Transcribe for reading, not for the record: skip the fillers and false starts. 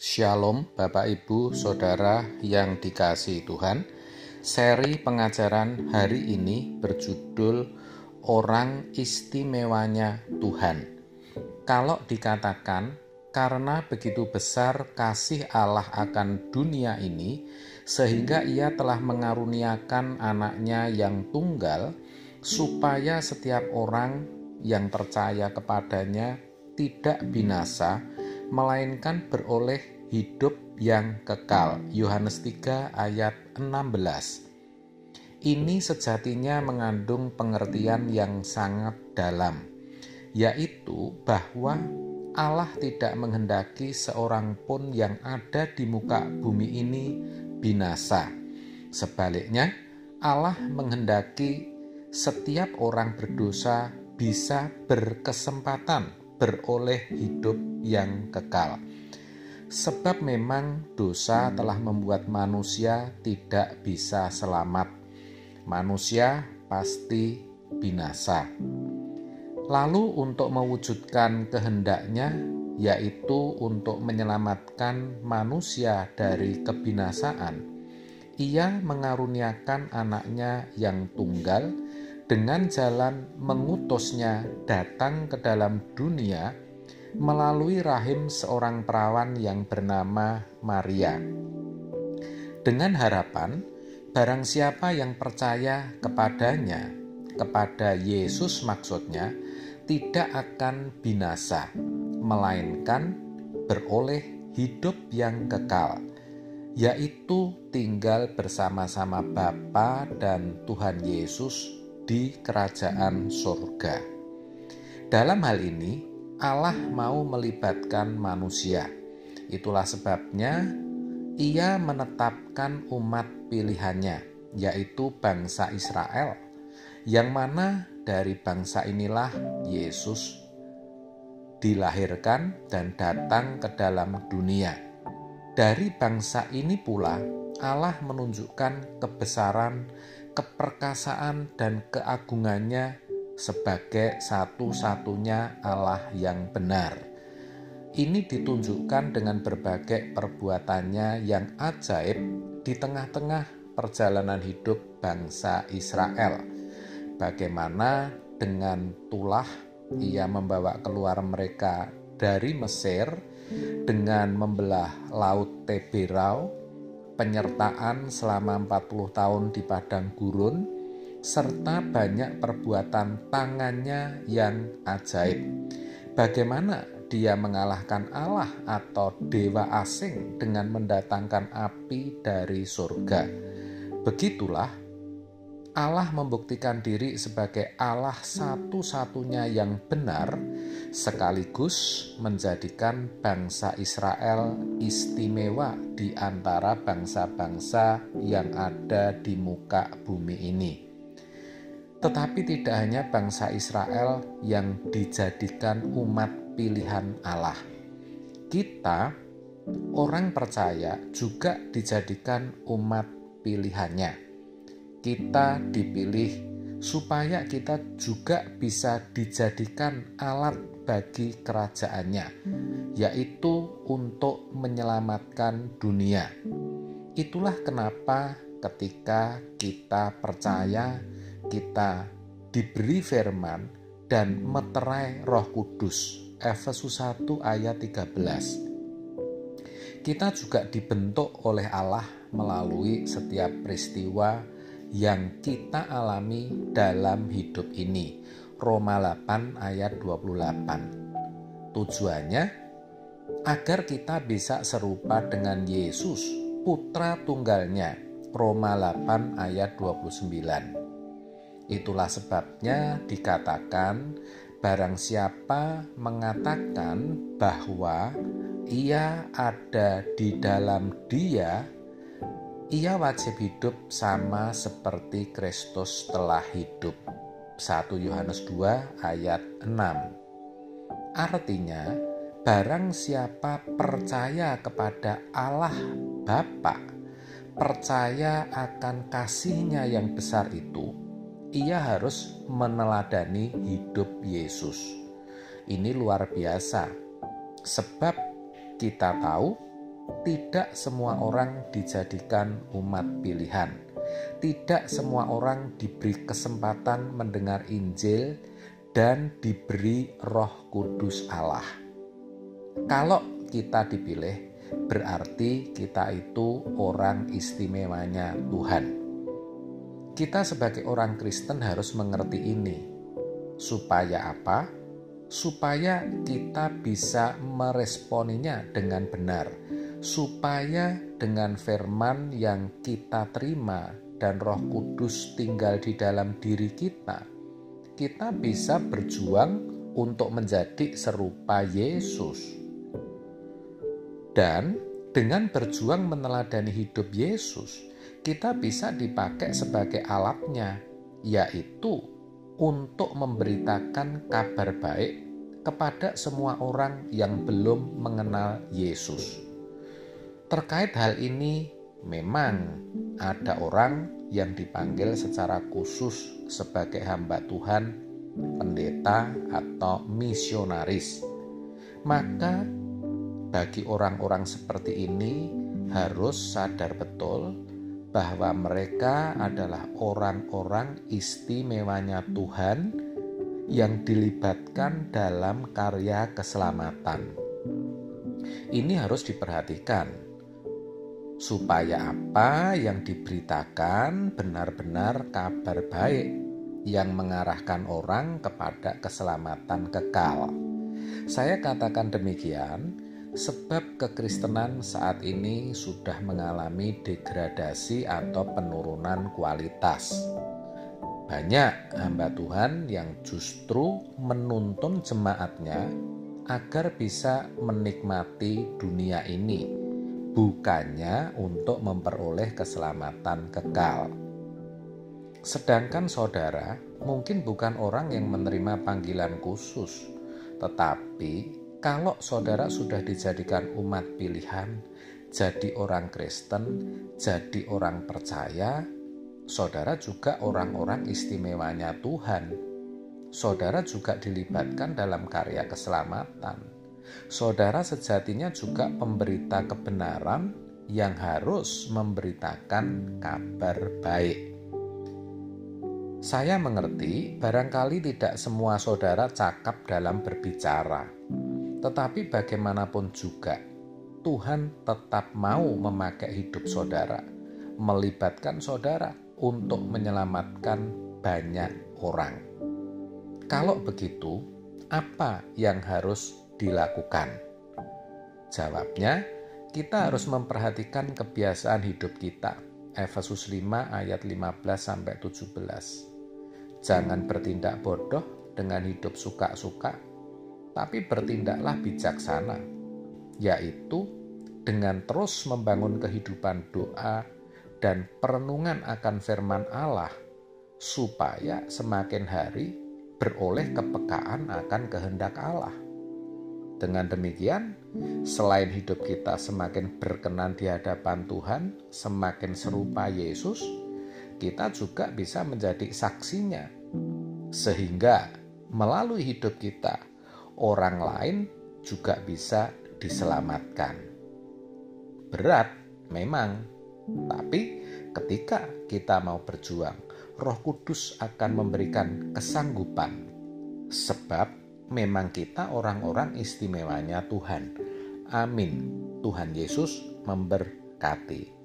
Shalom Bapak Ibu Saudara yang dikasihi Tuhan. Seri pengajaran hari ini berjudul Orang Istimewanya Tuhan. Kalau dikatakan karena begitu besar kasih Allah akan dunia ini sehingga ia telah mengaruniakan anaknya yang tunggal supaya setiap orang yang percaya kepadanya tidak binasa melainkan beroleh hidup yang kekal. Yohanes 3 ayat 16. Ini sejatinya mengandung pengertian yang sangat dalam, yaitu bahwa Allah tidak menghendaki seorang pun yang ada di muka bumi ini binasa. Sebaliknya, Allah menghendaki setiap orang berdosa bisa berkesempatan beroleh hidup yang kekal. Sebab memang dosa telah membuat manusia tidak bisa selamat. Manusia pasti binasa. Lalu untuk mewujudkan kehendaknya, yaitu untuk menyelamatkan manusia dari kebinasaan, ia mengaruniakan anaknya yang tunggal dengan jalan mengutusnya datang ke dalam dunia melalui rahim seorang perawan yang bernama Maria. Dengan harapan, barang siapa yang percaya kepadanya, kepada Yesus maksudnya, tidak akan binasa, melainkan beroleh hidup yang kekal, yaitu tinggal bersama-sama Bapa dan Tuhan Yesus di kerajaan surga. Dalam hal ini, Allah mau melibatkan manusia. Itulah sebabnya ia menetapkan umat pilihannya, yaitu bangsa Israel, yang mana dari bangsa inilah Yesus dilahirkan dan datang ke dalam dunia. Dari bangsa ini pula Allah menunjukkan kebesaran, keperkasaan, dan keagungannya sebagai satu-satunya Allah yang benar. Ini ditunjukkan dengan berbagai perbuatannya yang ajaib di tengah-tengah perjalanan hidup bangsa Israel. Bagaimana dengan tulah ia membawa keluar mereka dari Mesir dengan membelah laut Teberau, penyertaan selama 40 tahun di padang gurun, serta banyak perbuatan tangannya yang ajaib. Bagaimana dia mengalahkan Allah atau dewa asing dengan mendatangkan api dari surga. Begitulah Allah membuktikan diri sebagai Allah satu-satunya yang benar, sekaligus menjadikan bangsa Israel istimewa di antara bangsa-bangsa yang ada di muka bumi ini. Tetapi tidak hanya bangsa Israel yang dijadikan umat pilihan Allah. Kita, orang percaya, juga dijadikan umat pilihannya. Kita dipilih supaya kita juga bisa dijadikan alat bagi kerajaannya, yaitu untuk menyelamatkan dunia. Itulah kenapa ketika kita percaya, kita diberi firman dan meterai Roh Kudus. Efesus 1 ayat 13. Kita juga dibentuk oleh Allah melalui setiap peristiwa yang kita alami dalam hidup ini. Roma 8 ayat 28. Tujuannya agar kita bisa serupa dengan Yesus, putra tunggalnya. Roma 8 ayat 29. Itulah sebabnya dikatakan, barang siapa mengatakan bahwa ia ada di dalam Dia, ia wajib hidup sama seperti Kristus telah hidup. 1 Yohanes 2 ayat 6. Artinya, barang siapa percaya kepada Allah Bapa, percaya akan kasih-Nya yang besar itu, ia harus meneladani hidup Yesus. Ini luar biasa, sebab kita tahu tidak semua orang dijadikan umat pilihan. Tidak semua orang diberi kesempatan mendengar Injil dan diberi Roh Kudus Allah. Kalau kita dipilih, berarti kita itu orang istimewanya Tuhan. Kita sebagai orang Kristen harus mengerti ini. Supaya apa? Supaya kita bisa meresponinya dengan benar. Supaya dengan firman yang kita terima dan Roh Kudus tinggal di dalam diri kita bisa berjuang untuk menjadi serupa Yesus. Dan dengan berjuang meneladani hidup Yesus, kita bisa dipakai sebagai alatnya, yaitu untuk memberitakan kabar baik kepada semua orang yang belum mengenal Yesus. Terkait hal ini, memang ada orang yang dipanggil secara khusus sebagai hamba Tuhan, pendeta atau misionaris. Maka bagi orang-orang seperti ini harus sadar betul bahwa mereka adalah orang-orang istimewanya Tuhan yang dilibatkan dalam karya keselamatan. Ini harus diperhatikan supaya apa yang diberitakan benar-benar kabar baik yang mengarahkan orang kepada keselamatan kekal. Saya katakan demikian sebab kekristenan saat ini sudah mengalami degradasi atau penurunan kualitas. Banyak hamba Tuhan yang justru menuntun jemaatnya agar bisa menikmati dunia ini, bukannya untuk memperoleh keselamatan kekal. Sedangkan saudara mungkin bukan orang yang menerima panggilan khusus, tetapi kalau saudara sudah dijadikan umat pilihan, jadi orang Kristen, jadi orang percaya, saudara juga orang-orang istimewanya Tuhan. Saudara juga dilibatkan dalam karya keselamatan. Saudara sejatinya juga pemberita kebenaran yang harus memberitakan kabar baik. Saya mengerti barangkali tidak semua saudara cakap dalam berbicara. Tetapi bagaimanapun juga, Tuhan tetap mau memakai hidup saudara, melibatkan saudara untuk menyelamatkan banyak orang. Kalau begitu, apa yang harus dilakukan? Jawabnya, kita harus memperhatikan kebiasaan hidup kita. Efesus 5 ayat 15-17. Jangan bertindak bodoh dengan hidup suka-suka, tapi bertindaklah bijaksana, yaitu dengan terus membangun kehidupan doa dan perenungan akan firman Allah, supaya semakin hari beroleh kepekaan akan kehendak Allah. Dengan demikian, selain hidup kita semakin berkenan di hadapan Tuhan, semakin serupa Yesus, kita juga bisa menjadi saksinya, sehingga melalui hidup kita, orang lain juga bisa diselamatkan. Berat memang, tapi ketika kita mau berjuang, Roh Kudus akan memberikan kesanggupan, sebab memang kita orang-orang istimewanya Tuhan. Amin. Tuhan Yesus memberkati.